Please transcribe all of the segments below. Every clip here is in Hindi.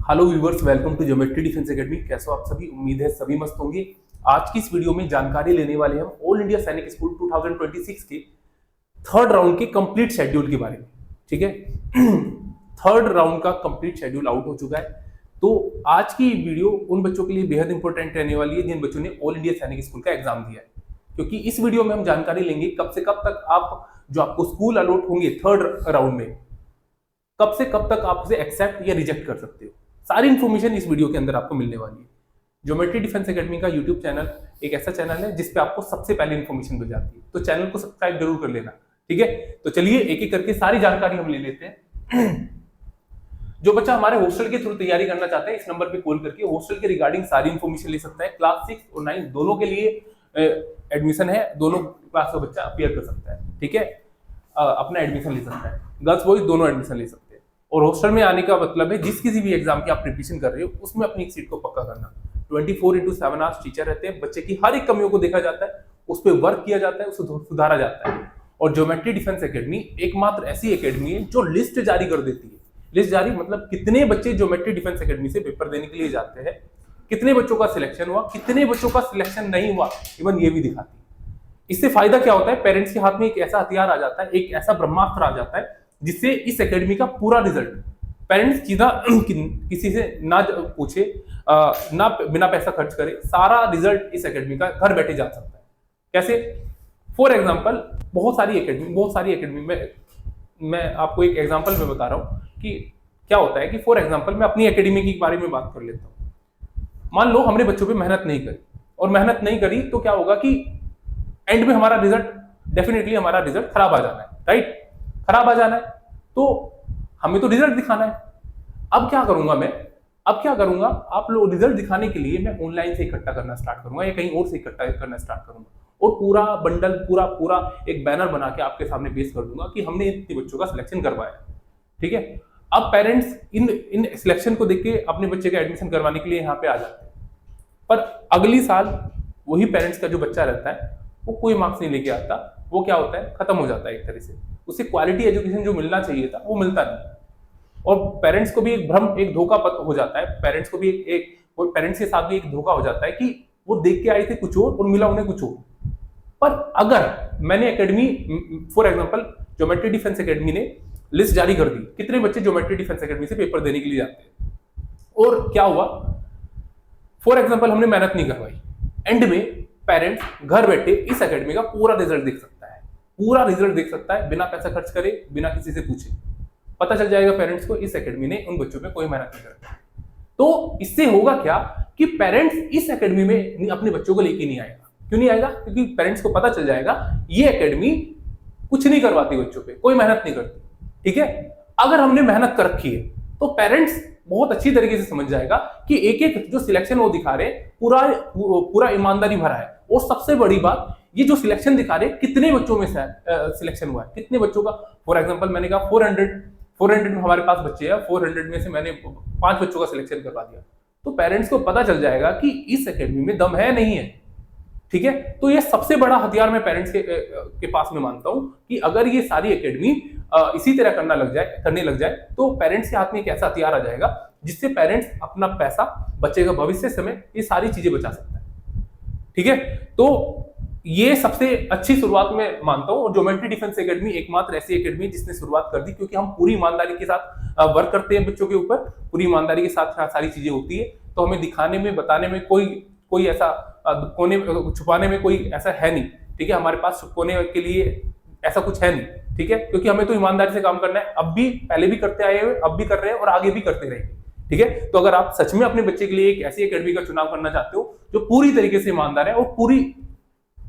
Hello viewers, welcome to geometry defence academy. कैसे हो आप सभी? उम्मीद है सभी मस्त होंगे। आज की इस वीडियो में जानकारी लेने वाले हैं हम ऑल इंडिया सैनिक स्कूल 2026 के थर्ड राउंड के कंप्लीट शेड्यूल के बारे में। ठीक है, थर्ड राउंड का कंप्लीट शेड्यूल आउट हो चुका है। तो आज की वीडियो उन बच्चों के लिए बेहद इंपॉर्टेंट रहने वाली है जिन बच्चों ने ऑल इंडिया सैनिक स्कूल का एग्जाम दिया है, क्योंकि इस वीडियो में हम जानकारी लेंगे कब से कब तक आप जो आपको स्कूल अलॉट होंगे थर्ड राउंड में, कब से कब तक आप उसे एक्सेप्ट या रिजेक्ट कर सकते हो। सारी इन्फॉर्मेशन इस वीडियो के अंदर आपको मिलने वाली है। ज्योमेट्री डिफेंस एकेडमी का यूट्यूब चैनल एक ऐसा चैनल है जिसपे आपको सबसे पहले इन्फॉर्मेशन मिल जाती है, तो चैनल को सब्सक्राइब जरूर कर लेना। ठीक है, तो चलिए एक एक करके सारी जानकारी हम ले लेते हैं। जो बच्चा हमारे हॉस्टल के थ्रू तैयारी करना चाहते हैं, इस नंबर पे कॉल करके हॉस्टल के रिगार्डिंग सारी इन्फॉर्मेशन ले सकता है। क्लास 6 और 9 दोनों के लिए एडमिशन है, दोनों क्लास का बच्चा अपियर कर सकता है। ठीक है, अपना एडमिशन ले सकता है, गर्ल्स बॉयज दोनों एडमिशन ले सकते हैं। और हॉस्टल में आने का मतलब है जिस किसी भी एग्जाम की आप प्रिपरेशन कर रहे हो उसमें अपनी एक सीट को पक्का करना। 24/7 आवर्स टीचर रहते हैं, बच्चे की हर एक कमियों को देखा जाता है, उस पर वर्क किया जाता है, उसे सुधारा जाता है। और ज्योमेट्री डिफेंस एकेडमी एकमात्र ऐसी एकेडमी है जो लिस्ट जारी कर देती है। लिस्ट जारी मतलब कितने बच्चे ज्योमेट्री डिफेंस एकेडमी से पेपर देने के लिए जाते हैं, कितने बच्चों का सिलेक्शन हुआ, कितने बच्चों का सिलेक्शन नहीं हुआ, इवन ये भी दिखाती है। इससे फायदा क्या होता है, पेरेंट्स के हाथ में एक ऐसा हथियार आ जाता है, एक ऐसा ब्रह्मास्त्र आ जाता है जिससे इस एकेडमी का पूरा रिजल्ट पेरेंट्स सीधा किसी से ना पूछे, ना बिना पैसा खर्च करे, सारा रिजल्ट इस एकेडमी का घर बैठे जा सकता है। कैसे? फॉर एग्जांपल बहुत सारी एकेडमी में मैं आपको एक एग्जांपल में बता रहा हूं कि क्या होता है कि फॉर एग्जांपल मैं अपनी एकेडमी के बारे में बात कर लेता हूं। मान लो हमने बच्चों पे मेहनत नहीं करी, और मेहनत नहीं करी तो क्या होगा कि एंड में हमारा रिजल्ट डेफिनेटली हमारा रिजल्ट खराब आ जाना है, राइट? खराब आ जाना है तो हमें तो रिजल्ट दिखाना है। अब क्या करूंगा मैं? आप लोग रिजल्ट दिखाने के लिए मैं ऑनलाइन से इकट्ठा करना स्टार्ट करूंगा या कहीं और से इकट्ठा करना स्टार्ट करूंगा, और पूरा बंडल पूरा एक बैनर बना के आपके सामने पेश कर दूंगा कि हमने इतने बच्चों का सिलेक्शन करवाया। ठीक है, अब पेरेंट्स इन सिलेक्शन को देख के अपने बच्चे का एडमिशन करवाने के लिए यहाँ पे आ जाते हैं, पर अगली साल वही पेरेंट्स का जो बच्चा रहता है वो कोई मार्क्स नहीं लेके आता। वो क्या होता है, खत्म हो जाता है एक तरह से। उसे क्वालिटी एजुकेशन जो मिलना चाहिए था वो मिलता नहीं। और पेरेंट्स को भी एक भ्रम, एक धोखा हो जाता है। पेरेंट्स को भी पेरेंट्स के साथ भी एक धोखा हो जाता है कि वो देख के आए थे कुछ और मिला उन्हें कुछ और। पर अगर मैंने academy, for example geometry defence academy ने लिस्ट जारी कर दी, कितने बच्चे ज्योमेट्री डिफेंस एकेडमी से पेपर देने के लिए जाते हैं, और क्या हुआ, फॉर एग्जांपल हमने मेहनत नहीं करवाई, एंड में पेरेंट्स घर बैठे इस एकेडमी का पूरा रिजल्ट देख सकता है, बिना पैसा खर्च करे, बिना किसी से पूछे। पता चल जाएगा पेरेंट्स को इस एकेडमी ने उन बच्चों पे कोई मेहनत नहीं करता। तो इससे होगा क्या कि पेरेंट्स इस एकेडमी में अपने बच्चों को लेके नहीं आएगा। क्यों नहीं आएगा? क्योंकि पेरेंट्स को पता चल जाएगा ये एकेडमी कुछ नहीं करवाती बच्चों पे, कोई मेहनत नहीं करती। ठीक है, अगर हमने मेहनत कर रखी है तो पेरेंट्स बहुत अच्छी तरीके से समझ जाएगा कि एक एक जो सिलेक्शन वो दिखा रहे पूरा ईमानदारी भरा है। और सबसे बड़ी बात, ये जो सिलेक्शन दिखा रहे कितने बच्चों में सिलेक्शन हुआ है, कितने बच्चों का। फॉर एग्जांपल मैंने कहा 400 में हमारे पास बच्चे हैं, 400 में से मैंने 5 बच्चों का सिलेक्शन करवा दिया, तो पेरेंट्स को पता चल जाएगा कि इस एकेडमी में दम है नहीं है। ठीक है, तो ये सबसे बड़ा हथियार मैं पेरेंट्स के पास में मानता हूं कि अगर ये सारी एकेडमी इसी तरह करने लग जाए तो पेरेंट्स के हाथ में एक ऐसा हथियार आ जाएगा जिससे पेरेंट्स अपना पैसा, बच्चे का भविष्य, समय, ये सारी चीजें बचा सकता है। ठीक है, तो ये सबसे अच्छी शुरुआत में मानता हूं। और ज्योमेट्री डिफेंस एकेडमी एकमात्र ऐसी एकेडमी जिसने शुरुआत कर दी, क्योंकि हम पूरी ईमानदारी के साथ वर्क करते हैं बच्चों के ऊपर, पूरी ईमानदारी के साथ सारी चीजें होती है। तो हमें दिखाने में, बताने में कोई ऐसा कोने छुपाने में कोई ऐसा है नहीं। ठीक है, हमारे पास छुपाने के लिए ऐसा कुछ है नहीं। ठीक है, क्योंकि हमें तो ईमानदारी से काम करना है, अब भी, पहले भी करते आए हुए, अब भी कर रहे हैं और आगे भी करते रहेंगे। ठीक है, तो अगर आप सच में अपने बच्चे के लिए एक ऐसी एकेडमी का चुनाव करना चाहते हो जो पूरी तरीके से ईमानदार है और पूरी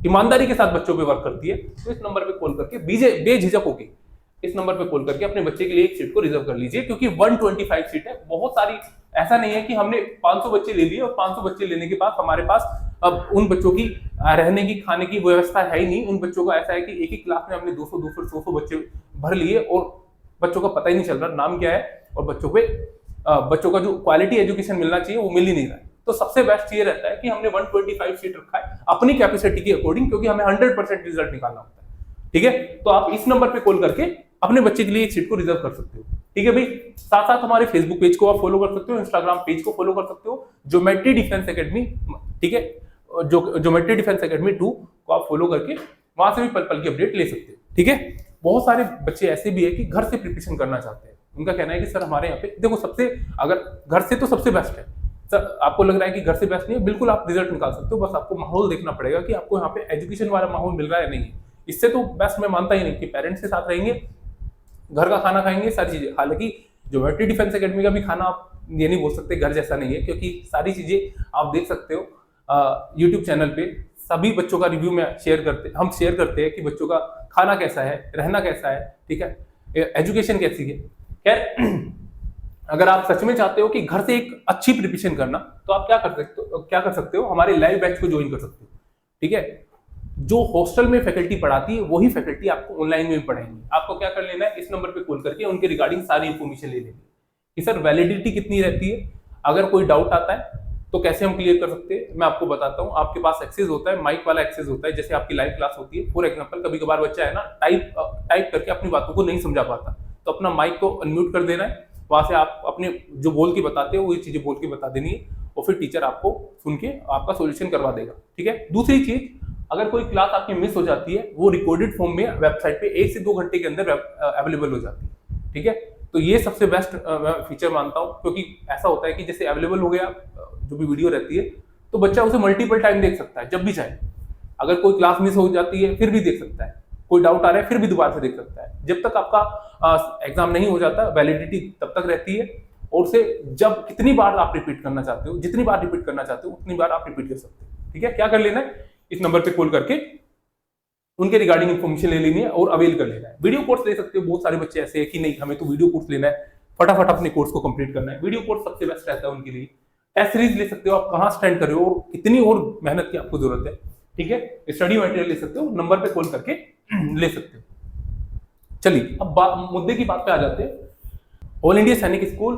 ईमानदारी के साथ बच्चों पे वर्क करती है, तो इस नंबर पे कॉल करके बेझिझक होके इस नंबर पे कॉल करके अपने बच्चे के लिए एक सीट को रिजर्व कर लीजिए, क्योंकि 125 सीट है, बहुत सारी। ऐसा नहीं है कि हमने 500 बच्चे ले लिए और 500 बच्चे लेने के बाद हमारे पास अब उन बच्चों की रहने की, खाने की व्यवस्था है ही नहीं। उन बच्चों का ऐसा है कि एक ही क्लास में हमने 200 बच्चे भर लिए और बच्चों का पता ही नहीं चल रहा नाम क्या है, और बच्चों का जो क्वालिटी एजुकेशन मिलना चाहिए वो मिल ही नहीं रहा है। तो सबसे बेस्ट ये रहता है कि हमने 125 सीट रखा है अपनी कैपेसिटी के अकॉर्डिंग, क्योंकि हमें 100% रिजल्ट निकालना होता है। ठीक है, तो आप इस नंबर पे कॉल करके अपने बच्चे के लिए एक सीट को रिजर्व कर सकते हो। ठीक है भाई, साथ साथ हमारे फेसबुक पेज को आप फॉलो कर सकते हो, इंस्टाग्राम पेज को फॉलो कर सकते हो, ज्योमेट्री डिफेंस एकेडमी, ठीक है, जो ज्योमेट्री डिफेंस एकेडमी 2 को आप फॉलो करके वहां से भी पल पल की अपडेट ले सकते हो। ठीक है, बहुत सारे बच्चे ऐसे भी है कि घर से प्रिपरेशन करना चाहते हैं। उनका कहना है कि सर हमारे यहाँ पे देखो, सबसे अगर घर से तो सबसे बेस्ट है सर, आपको लग रहा है कि घर से बेस्ट नहीं है, बिल्कुल आप रिजल्ट निकाल सकते हो, बस आपको माहौल देखना पड़ेगा कि आपको यहाँ पे एजुकेशन वाला माहौल मिल रहा है नहीं। इससे तो बेस्ट मैं मानता ही नहीं कि पेरेंट्स के साथ रहेंगे, घर का खाना खाएंगे, सारी चीजें। हालांकि ज्योमेट्री डिफेंस एकेडमी का भी खाना आप ये नहीं बोल सकते घर जैसा नहीं है, क्योंकि सारी चीजें आप देख सकते हो यूट्यूब चैनल पे सभी बच्चों का रिव्यू में हम शेयर करते हैं कि बच्चों का खाना कैसा है, रहना कैसा है, ठीक है, एजुकेशन कैसी है। खैर, अगर आप सच में चाहते हो कि घर से एक अच्छी प्रिपरेशन करना, तो आप क्या कर सकते हो, हमारे लाइव बैच को ज्वाइन कर सकते हो। ठीक है, जो हॉस्टल में फैकल्टी पढ़ाती है वही फैकल्टी आपको ऑनलाइन में भी पढ़ाएंगे। आपको क्या कर लेना है, इस नंबर पे कॉल करके उनके रिगार्डिंग सारी इंफॉर्मेशन ले लेनी कि सर वैलिडिटी कितनी रहती है, अगर कोई डाउट आता है तो कैसे हम क्लियर कर सकते हैं, मैं आपको बताता हूँ। आपके पास एक्सेस होता है, माइक वाला एक्सेस होता है, जैसे आपकी लाइव क्लास होती है। फॉर एग्जांपल, कभी कभार बच्चा है ना टाइप करके अपनी बातों को नहीं समझा पाता, तो अपना माइक को अनम्यूट कर देना है, वहां से आप अपने जो बोल के बताते हो वही चीजें बोल के बता देनी है, और फिर टीचर आपको सुन के आपका सोल्यूशन करवा देगा। ठीक है, दूसरी चीज, अगर कोई क्लास आपकी मिस हो जाती है, वो रिकॉर्डेड फॉर्म में वेबसाइट पे 1 से 2 घंटे के अंदर अवेलेबल हो जाती है। ठीक है, तो ये सबसे बेस्ट फीचर मानता हूँ, क्योंकि ऐसा होता है कि जैसे अवेलेबल हो गया जो भी वीडियो रहती है, तो बच्चा उसे मल्टीपल टाइम देख सकता है जब भी चाहे। अगर कोई क्लास मिस हो जाती है फिर भी देख सकता है, कोई डाउट आ रहा है फिर भी दोबारा से देख सकता है। जब तक आपका एग्जाम नहीं हो जाता, वैलिडिटी तब तक रहती है, और उसे जब कितनी बार आप रिपीट करना चाहते हो, जितनी बार रिपीट करना चाहते हो उतनी बार आप रिपीट कर सकते हो। ठीक है, क्या कर लेना है, इस नंबर पे कॉल करके उनके रिगार्डिंग इन्फॉर्मेशन ले लेनी है और अवेल कर लेना है। वीडियो कोर्स ले सकते हो, बहुत सारे बच्चे ऐसे हैं कि नहीं हमें तो वीडियो कोर्स लेना है, फटाफट अपने कोर्स को कंप्लीट करना है, वीडियो कोर्स सबसे बेस्ट रहता है उनके लिए। टेस्ट सीरीज ले सकते हो, आप कहाँ स्टैंड कर रहे हो और कितनी और मेहनत की आपको जरूरत है। ठीक है, स्टडी मटेरियल ले सकते हो, नंबर पे कॉल करके ले सकते हो। चलिए अब मुद्दे की बात पे आ जाते हैं। ऑल इंडिया सैनिक स्कूल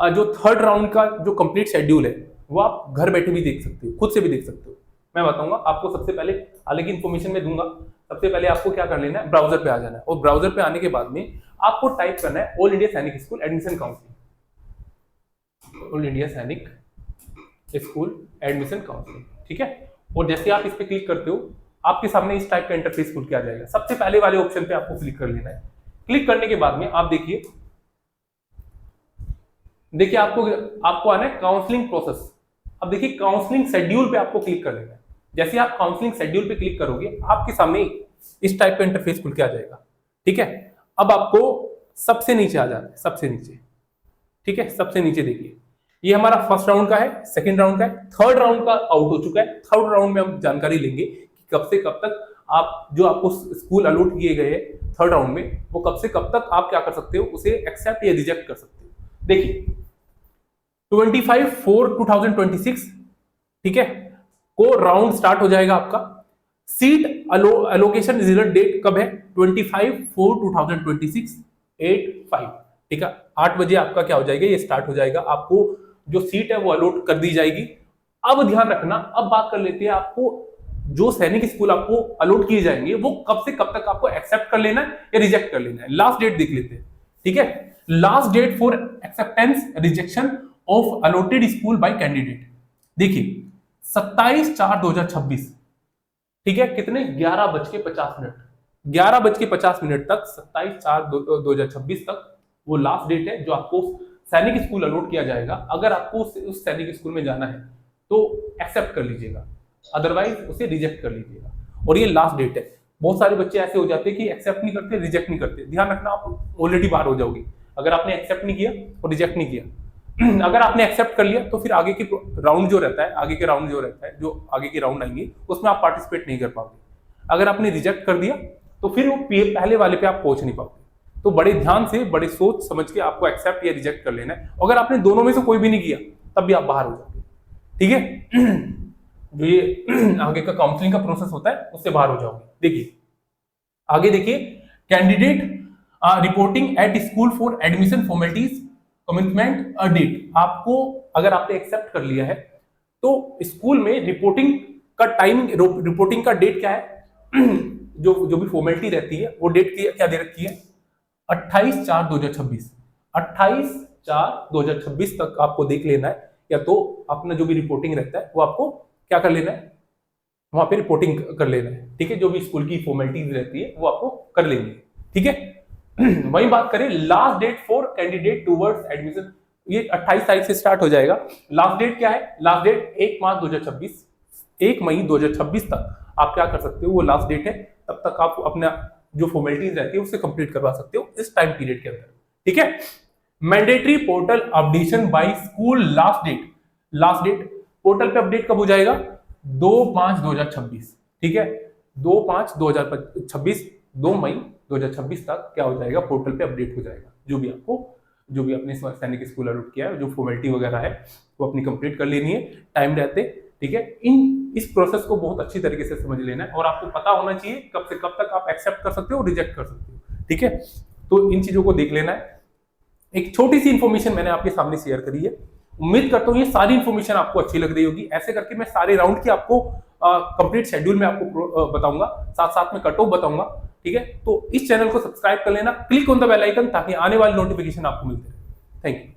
जो 3rd राउंड का जो कंप्लीट शेड्यूल है, वो आप घर बैठे भी देख सकते हो, खुद से भी देख सकते हो। मैं बताऊंगा आपको। सबसे पहले, हालांकि इन्फॉर्मेशन में दूंगा, सबसे पहले आपको क्या कर लेना है, ब्राउजर पे आ जाना है, और ब्राउजर पे आने के बाद में आपको टाइप करना है ऑल इंडिया सैनिक school admission counselling, all India सैनिक स्कूल एडमिशन काउंसलिंग। ठीक है, और जैसे आप इस पे क्लिक करते हो, आपके सामने इस टाइप का इंटरफेस खुल के आ जाएगा। सबसे पहले वाले ऑप्शन पे आपको क्लिक कर लेना है। क्लिक करने के बाद में आप देखिए आपको आना है काउंसलिंग प्रोसेस। अब देखिए काउंसलिंग शेड्यूल पे आपको क्लिक कर लेना है। जैसे आप काउंसलिंग शेड्यूल पे क्लिक करोगे, आपके सामने इस टाइप का इंटरफेस खुल के आ जाएगा। ठीक है, अब आपको सबसे नीचे आ जाना है, सबसे नीचे। ठीक है, सबसे नीचे देखिए, ये हमारा 1st राउंड का है, 2nd राउंड का है, 3rd राउंड का आउट हो चुका है। 3rd राउंड में हम जानकारी लेंगे कि कब से कब तक आप जो आपको स्कूल अलॉट किए गए हैं 3rd राउंड में, वो कब से कब तक आप क्या कर सकते हो, उसे एक्सेप्ट या रिजेक्ट कर सकते हो। देखिए 25/4/2026, ठीक है, को राउंड स्टार्ट हो जाएगा आपका। सीट एलोकेशन रिजल्ट डेट कब है, 25/4/2026 8:05। ठीक है, 8 बजे आपका क्या हो जाएगा, ये स्टार्ट हो जाएगा। आपको जो सीट है वो अलॉट कर दी जाएगी। अब ध्यान रखना, अब बात कर लेते हैं आपको जो सैनिक स्कूल आपको अलॉट किए जाएंगे वो कब से कब तक आपको एक्सेप्ट कर लेना है या रिजेक्ट कर लेना है। लास्ट डेट देख लेते हैं। ठीक है, last date for acceptance rejection of allotted school by candidate, देखिए 27/4/2026। ठीक है, कितने 11:50 11:50 तक, 27/4/2026 तक वो लास्ट डेट है जो आपको सैनिक स्कूल अलॉट किया जाएगा। अगर आपको उस सैनिक स्कूल में जाना है तो एक्सेप्ट कर लीजिएगा, अदरवाइज उसे रिजेक्ट कर लीजिएगा, और ये लास्ट डेट है। बहुत सारे बच्चे ऐसे हो जाते हैं कि एक्सेप्ट नहीं करते, रिजेक्ट नहीं करते। ध्यान रखना, आप ऑलरेडी बाहर हो जाओगे अगर आपने एक्सेप्ट नहीं किया और रिजेक्ट नहीं किया। अगर आपने एक्सेप्ट कर लिया तो फिर आगे के राउंड जो रहता है, जो आगे के राउंड आएंगे उसमें आप पार्टिसिपेट नहीं कर पाओगे। अगर आपने रिजेक्ट कर दिया तो फिर वो पहले वाले पे आप पहुंच नहीं पाओगे। तो बड़े ध्यान से, बड़े सोच समझ के आपको एक्सेप्ट या रिजेक्ट कर लेना है। अगर आपने दोनों में से कोई भी नहीं किया तब भी आप बाहर हो जाओगे। ठीक है, जो ये आगे का काउंसलिंग का प्रोसेस होता है उससे बाहर हो जाओगे। देखिए आगे देखिए, candidate reporting at school for admission formalities commitment a date. आपको अगर आपने एक्सेप्ट कर लिया है तो स्कूल में रिपोर्टिंग का टाइम, रिपोर्टिंग का डेट क्या है, जो भी फॉर्मेलिटी रहती है वो डेट क्या दे रखी है, 28/4/2026, 28/4/2026 तक आपको देख लेना है, या तो अपना जो भी रिपोर्टिंग रहता है वो आपको क्या कर लेना है, वहां पे रिपोर्टिंग कर लेना है, ठीक है। जो भी स्कूल की फॉर्मेलिटीज रहती है वो आपको कर लेनी है, ठीक है। वही बात करें last date for candidate towards admission, ये 28 तारीख से स्टार्ट हो जाएगा। लास्ट डेट क्या है, लास्ट डेट 1 मार्च 2026, 1 मई 2026 तक आप क्या कर सकते हो, वो लास्ट डेट है, तब तक आप अपना जो फॉर्मेलिटीज रहती है उससे कंप्लीट करवा सकते हो इस टाइम पीरियड के अंदर, ठीक है। Mandatory portal updation by school, last date portal पे अपडेट कब हो जाएगा, 2/5/2026, ठीक है। 2/5/2026, 2 मई 2026 तक क्या हो जाएगा, पोर्टल पे अपडेट हो जाएगा। जो भी अपने सैनिक स्कूल अलॉट किया है, जो फॉर्मेलिटी वगैरह है वो अपनी कंप्लीट कर लेनी है टाइम रहते, ठीक है। इस प्रोसेस को बहुत अच्छी तरीके से समझ लेना है और आपको पता होना चाहिए कब से कब तक आप एक्सेप्ट कर सकते हो, रिजेक्ट कर सकते हो, ठीक है। तो इन चीजों को देख लेना है। एक छोटी सी इंफॉर्मेशन मैंने आपके सामने शेयर करी है, उम्मीद करता हूं ये सारी इंफॉर्मेशन आपको अच्छी लग रही होगी। ऐसे करके मैं सारे राउंड की आपको कंप्लीट शेड्यूल में आपको बताऊंगा, साथ साथ में कट ऑफ बताऊंगा, ठीक है। तो इस चैनल को सब्सक्राइब कर लेना, click on the bell icon, ताकि आने वाली नोटिफिकेशन आपको मिलते रहे। Thank you.